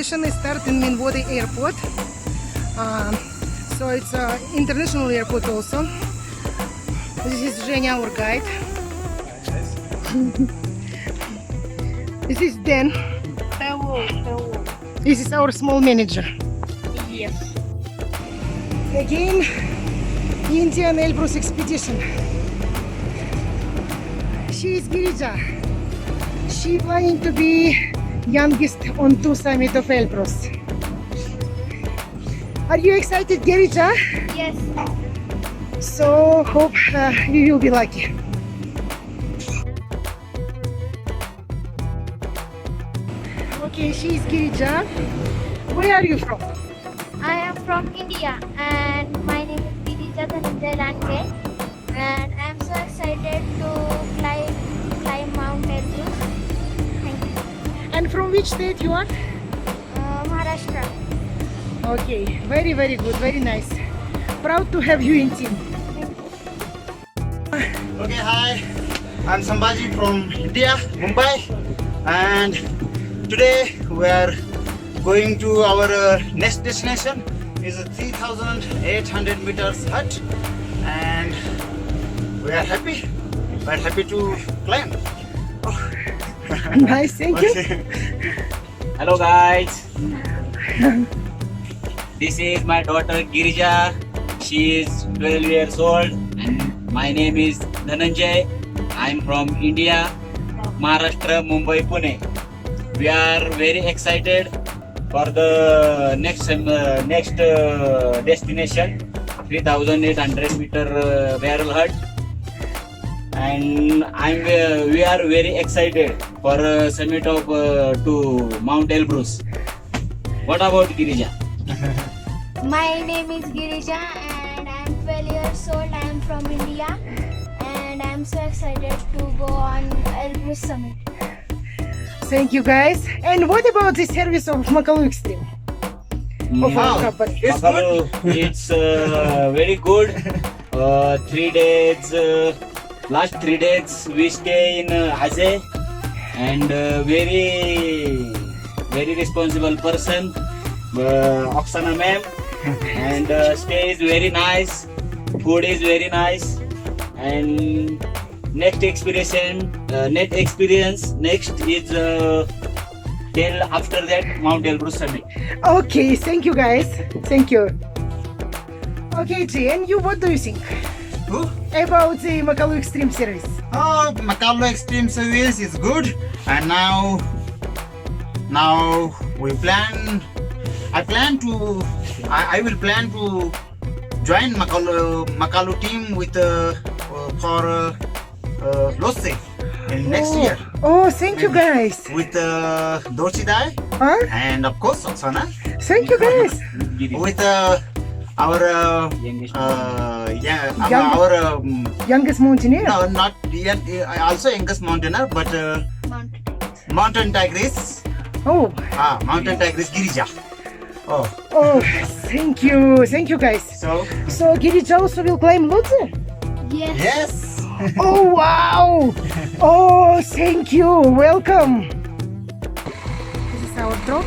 expedition is starting in Minvodi Airport. So it's an international airport also. This is Zhenya, our guide. This is Dan. This is our small manager. Yes. Again, Indian Elbrus expedition. She is Girija. She planning to be youngest on 2 summit of Elbrus. Are you excited, Girija? Yes. So hope we will be lucky. Okay, she is Girija. Where are you from? I am from India and my name is Girija Dhananjay Lanke and I am so excited to climb Mount Elbrus. Thank you. And from which state you are? Maharashtra. Okay, very good, very nice. Proud to have you in team. Okay, hi. I'm Sambhaji from India, Mumbai, and today we are going to our next destination. Is a 3,800 meters hut, and we are happy. We are happy to climb. Nice, thank you. Hello guys, this is my daughter Girija. She is 12 years old and my name is Dhananjay. I am from India, Maharashtra, Mumbai, Pune. We are very excited for the next destination, 3,800 meter barrel hut, and we are very excited for summit of to Mount Elbrus. What about Girija? My name is Girija and I am 12 years old. I am from India and I am so excited to go on Elbrus summit. Thank you guys. And what about the service of Makalu Extreme? Of our company? It's good. It's very good. 3 days. Last 3 days we stay in Aze, and very responsible person, Oksana ma'am, and stay is very nice, food is very nice, and next experience next is till after that Mount Elbrus summit. Okay, thank you guys. Thank you. Okay, Jay, and you, what do you think Who? about the Makalu Extreme service? Oh, Makalu Extreme Service is good, and now we plan. I will plan to join Makalu team with for Lhotse in next year Oh, thank you guys. with Dorchidai Huh? and of course Oksana Thank you guys. with our Youngest our Youngest mountaineer. no, not yet, also youngest mountaineer, but mountain tigress. Oh, Mountain tigress Girija. Oh, thank you guys. so So Girija also will climb Lhotse? Yes. yes. Oh wow! Oh, thank you. Welcome. This is our truck.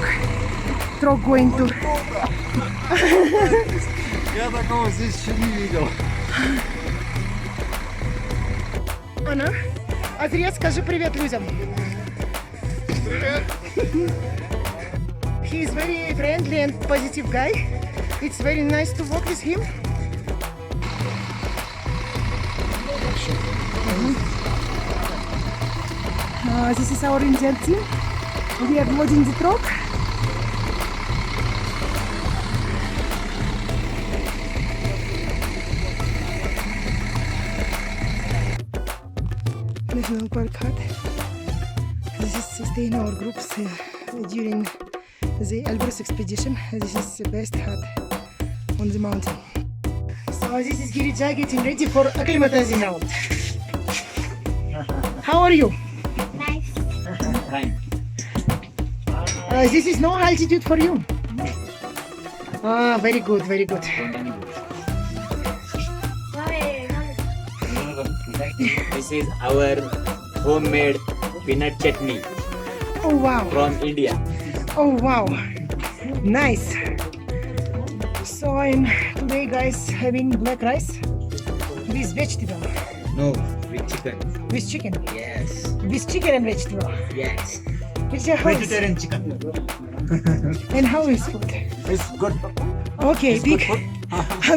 Truck going to. Я такого здесь еще не видел. Анна, Азрия, скажи привет людям. Привет. He is very friendly and positive guy. It's very nice to work with him. This is our Indian team. We are loading the truck. National Park Hut. This is staying our groups during the Elbrus expedition. This is the best hut on the mountain. So this is Girija getting ready for acclimatizing round. How are you? Nice. Fine. This is no altitude for you. Very good, very good. This is our homemade peanut chutney Oh wow, from India. oh wow. Nice. So I'm today, guys, having black rice with vegetable, No, with chicken. with chicken, Yes. with chicken and vegetable. Yes. It's your house. Vegetarian chicken. And how is food? It's good. Okay, big,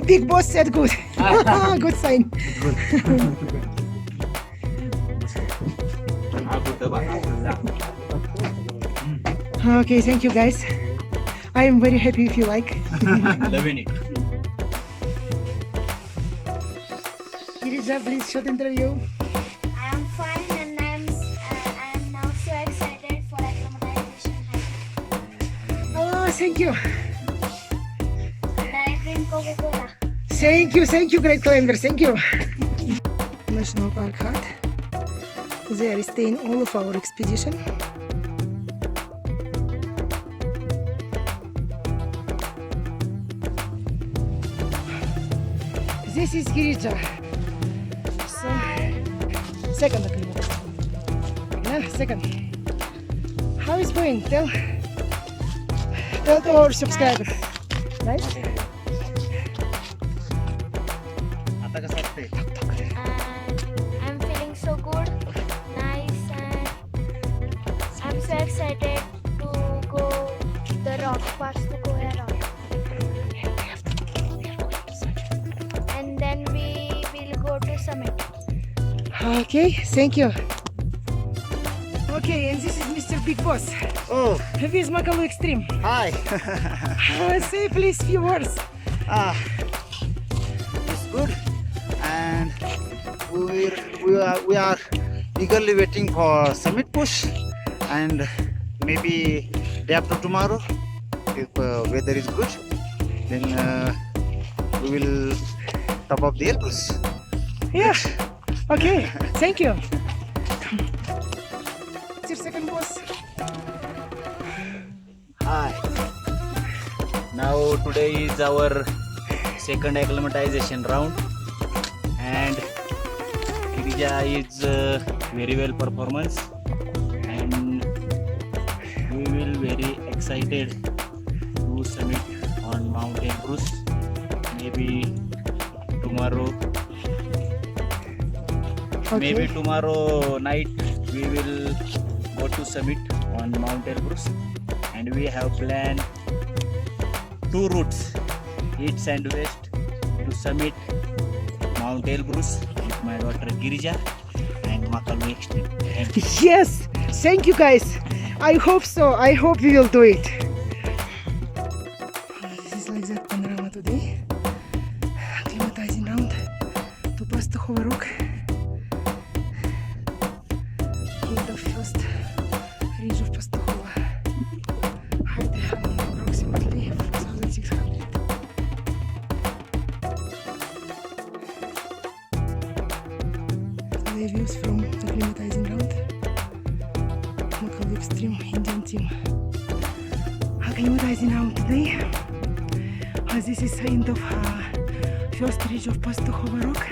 big boss said good. Good sign. Okay, thank you, guys. I am very happy if you like. Loving it. Girija, please show the interview. I am fine and I am now so excited for acclimatization hiking. Oh, thank you. And I drink Coca-Cola. Thank you, great climber, thank you. National Park Hut. They are staying all of our expedition. This is Girija. So, second acclimatization. Yeah, second. How is going? Tell to our subscribers. Right? आता कसं वाटतंय? And I'm feeling so good, nice, and I'm so excited to go the rock past the Koya rock. And then we will go to summit. Okay, thank you. Okay, and this is Mr. Big Boss Oh, with Makalu Extreme. hi. Say please few words. It's good, and we are eagerly waiting for summit push, and maybe day after tomorrow, if weather is good, then we will top up the Elbrus. Yeah. Okay, thank you. It's your second boss. Hi. Now today is our second acclimatization round, and Girija is very well performance, and we will very excited to summit on Mount Elbrus. Maybe tomorrow. Okay. Maybe tomorrow night we will go to summit on Mount Elbrus, and we have planned 2 routes, east and west, to summit Mount Elbrus with my daughter Girija and Makalu Extreme. Thank you. Yes, thank you guys. I hope so. I hope we will do it. This is like that panorama today. Acclimatizing round to Pastukhova Rock. In the first ridge of Pastukhova. Height approximately 4,600. The views from acclimatizing round. Makalu Extreme Indian team. Acclimatizing round today. This is the end of first ridge of Pastukhova Rock.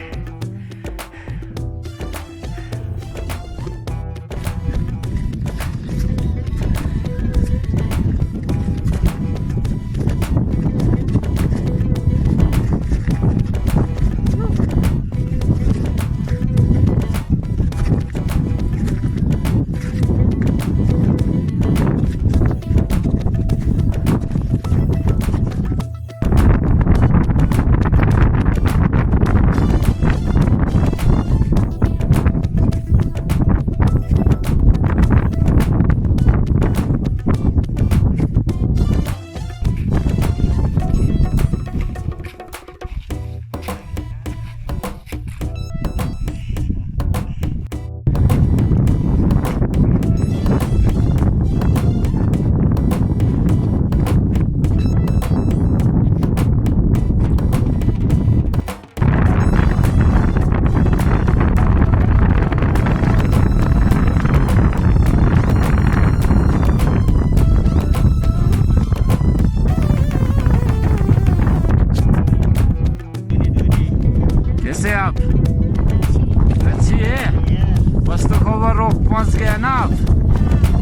कैसे आप अच्छी है Pastukhova Rock पहुंच गए ना आप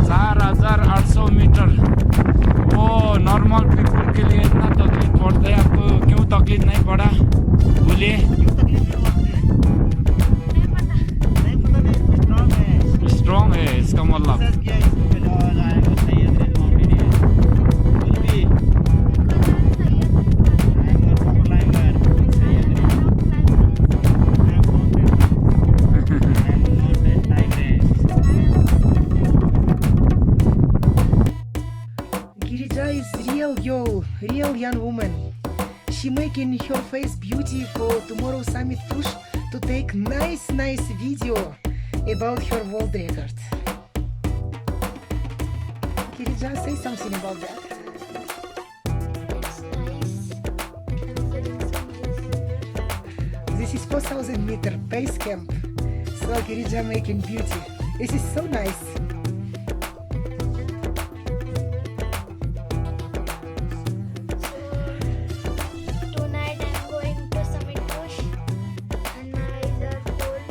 4,800 metre वो normal people के लिए इतना तकलीफ पड़ता है, आपको क्यों तकलीफ नहीं पड़ा बोलिए? क्यों तकलीफ क्यों होती है? नहीं पता नहीं, स्ट्रॉन्ग है। स्ट्रॉन्ग है इसका मतलब। Research किया इसको पे और आया वो सैयद रेड माउंटेन है। बोल भी I am not climber, Syed red. I am mountain. I am mountain tigress. Girija is real girl, real young woman. She making her face beauty for tomorrow summit push to take nice video about her world record. Girija, say something about that. It's nice. This is 4,000 meter base camp. So Girija making beauty. This is so nice. Tonight I'm going to Summit Bush and my eyes are cold.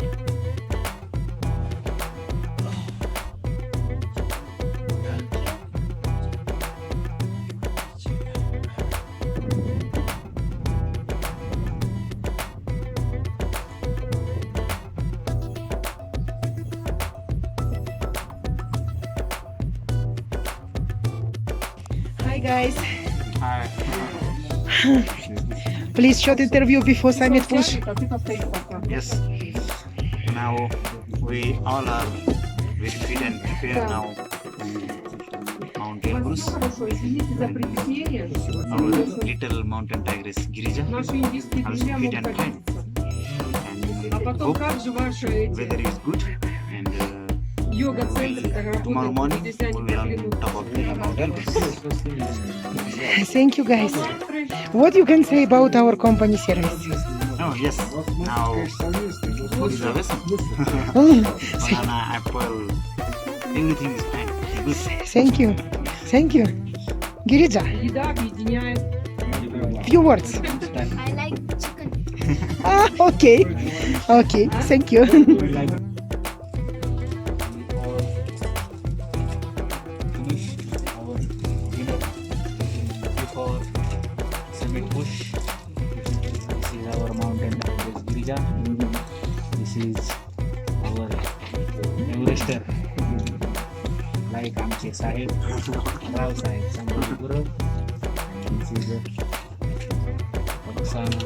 Hi guys. Hi. Please short interview before summit push. Yes. Now we all are very fit and prepared now. Mount Elbrus. Our little mountain tigress Girija also fit and fine. And hope weather is good and tomorrow morning we will on top of the Mount Elbrus. Thank you guys. What you can say about our company service? Oh yes. Now food is a vessel. Banana, apple, everything is fine. Good. Thank you. Thank you. Girija, few words. I like chicken. Okay. Okay. Thank you. Finish our dinner before summit push. This is our mountain tigress Girija. This is our Everester. Like आमचे साहेब राव साहेब संभाजी गुरु. This is Oksana.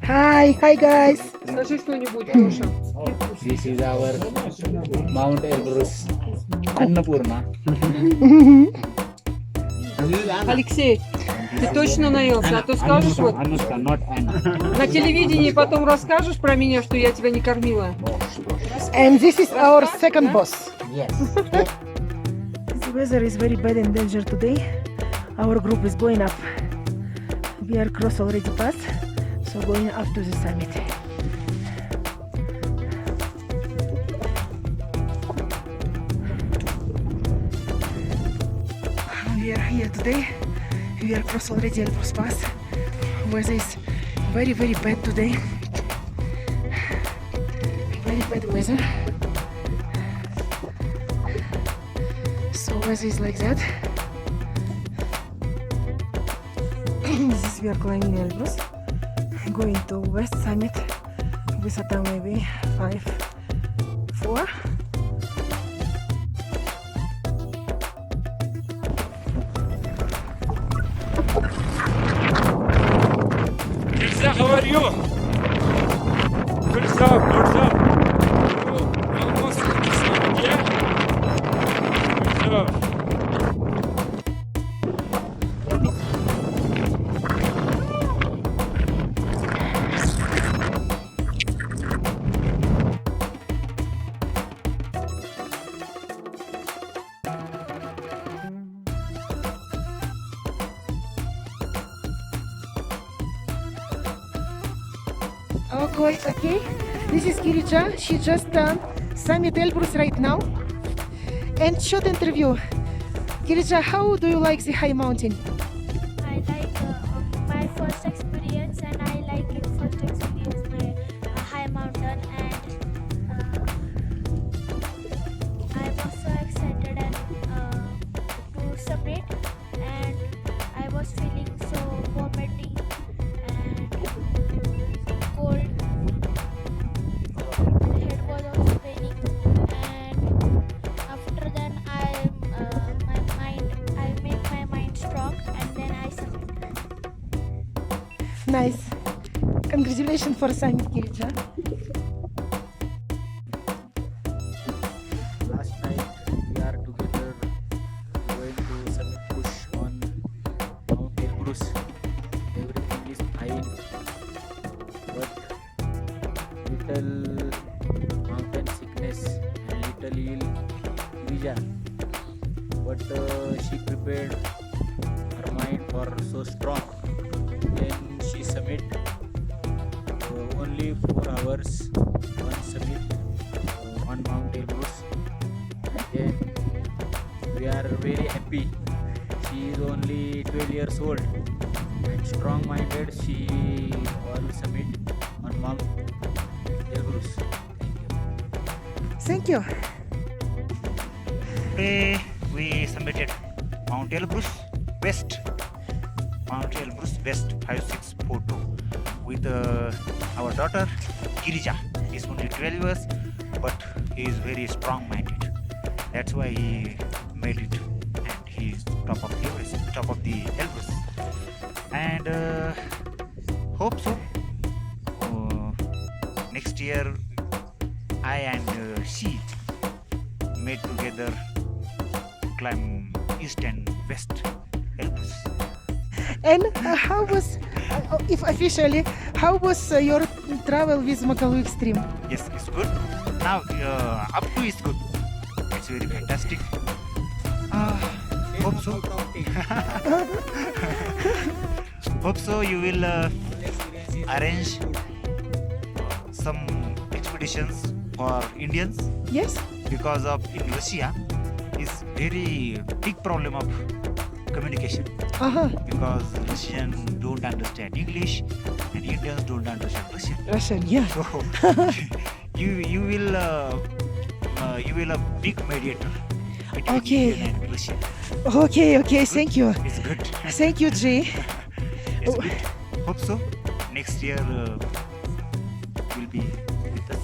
Hi guys. This is our Mount Elbrus Annapurna. Алексей, ты точно наелся? А то скажешь вот Anushka, not Anna. на телевидении, потом расскажешь про меня, что я тебя не кормила. And this is our second boss. Yes. The weather is very bad and danger today. Our group is going up. We are cross already passed, so going up to the summit. We are here today. We are cross already Elbrus Pass. Weather is very bad today. Very bad weather. So weather is like that. This is we are climbing Elbrus, going to West Summit. Высота maybe 5-4. Girija, how are you? Good job. You almost finished, yeah? Good job. Okay. This is Girija. She just done Summit Elbrus right now. And short interview. Girija, how do you like the high mountain? I like my first experience and I like it first experience my high mountain and I'm also excited and to submit and congratulations for summit, Girija. Last night we are together going to summit push on Mount Elbrus. Everything is fine, but little mountain sickness and little ill Girija. But she prepared her mind for so strong. Then she summit only 4 hours on summit on Mount Elbrus. Then we are very happy. She is only 12 years old and strong minded. She will summit on Mount Elbrus. Thank you. Today we submitted Mount Elbrus West. Mount Elbrus West 5642 with our daughter Girija. He's only 12 years, but he is very strong minded. That's why he made it, and he is top of Everest, top of the Elbrus. And hope so. Next year, I and she made together climb east and west Elbrus. And how was, if officially, how was your travel with Makalu Extreme? Yes, it's good. Now up to is good. It's very fantastic. Hope so. Hope so. You will arrange some expeditions for Indians, Yes? because of in Russia is very big problem of communication, Uh-huh. because Russians don't understand English and Indians don't understand Russian. Russian, yeah. So you will a big mediator between Okay. Indian and Russian. Okay, thank you. It's good. Thank you, Jay. It's good. Hope so. Next year will be with us.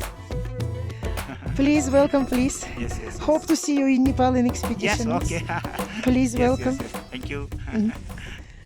Please welcome, please. Yes. Hope to see you in Nepal in Yes. expedition. Okay. Please Yes, welcome. Yes. Thank you. Mhm.